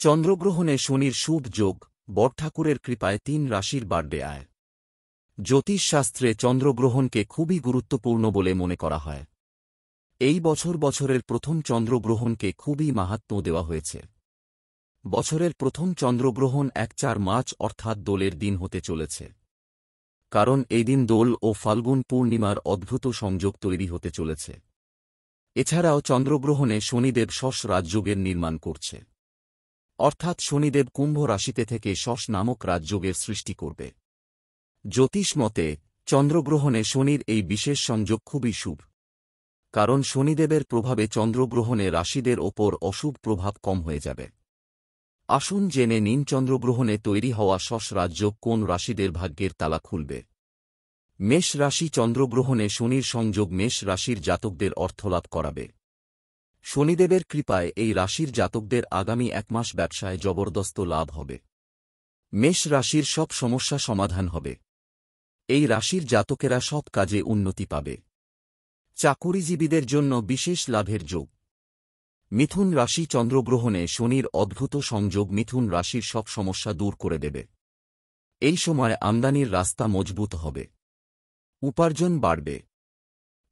চন্দ্রগ্রহণে শনির শুভ যোগ, বড়ঠাকুরের কৃপায় ৩ রাশির বাড়বে আয়। জ্যোতিষশাস্ত্রে চন্দ্রগ্রহণকে খুবই গুরুত্বপূর্ণ বলে মনে করা হয়। এই বছরের প্রথম চন্দ্রগ্রহণকে খুবই মাহাত্ম্য দেওয়া হয়েছে। বছরের প্রথম চন্দ্রগ্রহণ ১-৪ মার্চ অর্থাৎ দোলের দিন হতে চলেছে। কারণ এই দিন দোল ও ফাল্গুন পূর্ণিমার অদ্ভুত সংযোগ তৈরি হতে চলেছে। এছাড়াও চন্দ্রগ্রহণে শনিদেব শশ রাজযোগের নির্মাণ করছে, অর্থাৎ শনিদেব কুম্ভ রাশিতে থেকে শশ নামক রাজযোগের সৃষ্টি করবে। জ্যোতিষ মতে চন্দ্রগ্রহণে শনির এই বিশেষ সংযোগ খুবই শুভ, কারণ শনিদেবের প্রভাবে চন্দ্রগ্রহণে রাশিদের ওপর অশুভ প্রভাব কম হয়ে যাবে। আসুন জেনে নিন চন্দ্রগ্রহণে তৈরি হওয়া শশ রাজযোগ কোন রাশিদের ভাগ্যের তালা খুলবে। মেষ রাশি। চন্দ্রগ্রহণে শনির সংযোগ মেষ রাশির জাতকদের অর্থলাভ করাবে। শনিদেবের কৃপায় এই রাশির জাতকদের আগামী ১ মাস ব্যবসায় জবরদস্ত লাভ হবে। মেষ রাশির সব সমস্যা সমাধান হবে। এই রাশির জাতকেরা সব কাজে উন্নতি পাবে। চাকুরিজীবীদের জন্য বিশেষ লাভের যোগ। মিথুন রাশি। চন্দ্রগ্রহণে শনির অদ্ভুত সংযোগ মিথুন রাশির সব সমস্যা দূর করে দেবে। এই সময় আমদানির রাস্তা মজবুত হবে, উপার্জন বাড়বে।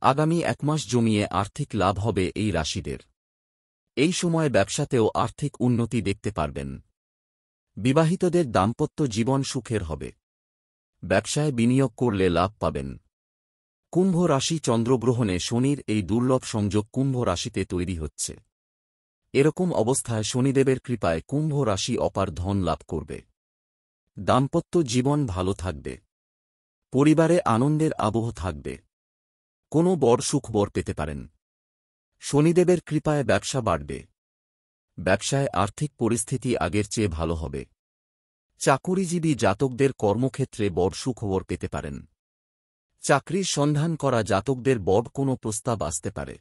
আগামী ১ মাস জমিয়ে আর্থিক লাভ হবে এই রাশিদের। এই সময় ব্যবসাতেও আর্থিক উন্নতি দেখতে পারবেন। বিবাহিতদের দাম্পত্য জীবন সুখের হবে। ব্যবসায় বিনিয়োগ করলে লাভ পাবেন। কুম্ভ রাশি। চন্দ্রগ্রহণে শনির এই দুর্লভ সংযোগ কুম্ভ রাশিতে তৈরি হচ্ছে। এরকম অবস্থায় শনিদেবের কৃপায় কুম্ভ রাশি অপার ধন লাভ করবে। দাম্পত্য জীবন ভালো থাকবে। পরিবারে আনন্দের আবহ থাকবে। কোনো বড় সুখবর পেতে পারেন। শনিদেবের কৃপায় ব্যবসা বাড়বে। ব্যবসায় আর্থিক পরিস্থিতি আগের চেয়ে ভালো হবে। চাকুরিজীবী জাতকদের কর্মক্ষেত্রে বড় সুখবর পেতে পারেন। চাকরির সন্ধান করা জাতকদের বড় কোনো প্রস্তাব আসতে পারে।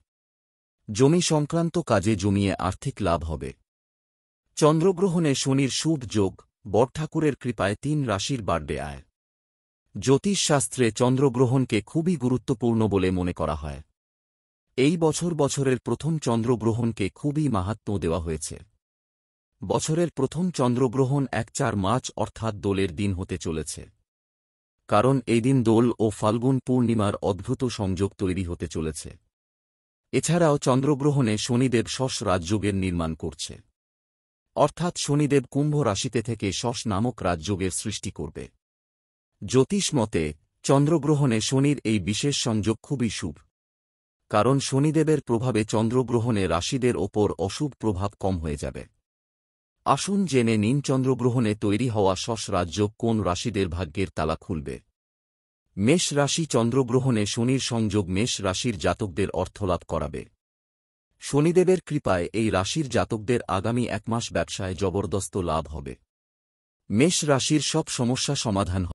জমি সংক্রান্ত কাজে জমিয়ে আর্থিক লাভ হবে। চন্দ্রগ্রহণে শনির শুভ যোগ, বড়ঠাকুরের কৃপায় ৩ রাশির বাড়বে আয়। জ্যোতিষশাস্ত্রে চন্দ্রগ্রহণকে খুবই গুরুত্বপূর্ণ বলে মনে করা হয়। এই বছরের প্রথম চন্দ্রগ্রহণকে খুবই মাহাত্ম্য দেওয়া হয়েছে। বছরের প্রথম চন্দ্রগ্রহণ ১-৪ মার্চ অর্থাৎ দোলের দিন হতে চলেছে। কারণ এই দিন দোল ও ফাল্গুন পূর্ণিমার অদ্ভুত সংযোগ তৈরি হতে চলেছে। এছাড়াও চন্দ্রগ্রহণে শনিদেব শশ রাজযোগের নির্মাণ করছে, অর্থাৎ শনিদেব কুম্ভ রাশিতে থেকে শশ নামক রাজযোগের সৃষ্টি করবে। জ্যোতিষ মতে চন্দ্রগ্রহণে শনির এই বিশেষ সংযোগ খুবই শুভ, কারণ শনিদেবের প্রভাবে চন্দ্রগ্রহণে রাশিদের ওপর অশুভ প্রভাব কম হয়ে যাবে। আসুন জেনে নিন চন্দ্রগ্রহণে তৈরি হওয়া শশ রাজযোগ কোন রাশিদের ভাগ্যের তালা খুলবে। মেষ রাশি। চন্দ্রগ্রহণে শনির সংযোগ মেষ রাশির জাতকদের অর্থলাভ করাবে। শনিদেবের কৃপায় এই রাশির জাতকদের আগামী ১ মাস ব্যবসায় জবরদস্ত লাভ হবে। মেষ রাশির সব সমস্যা সমাধান হবে।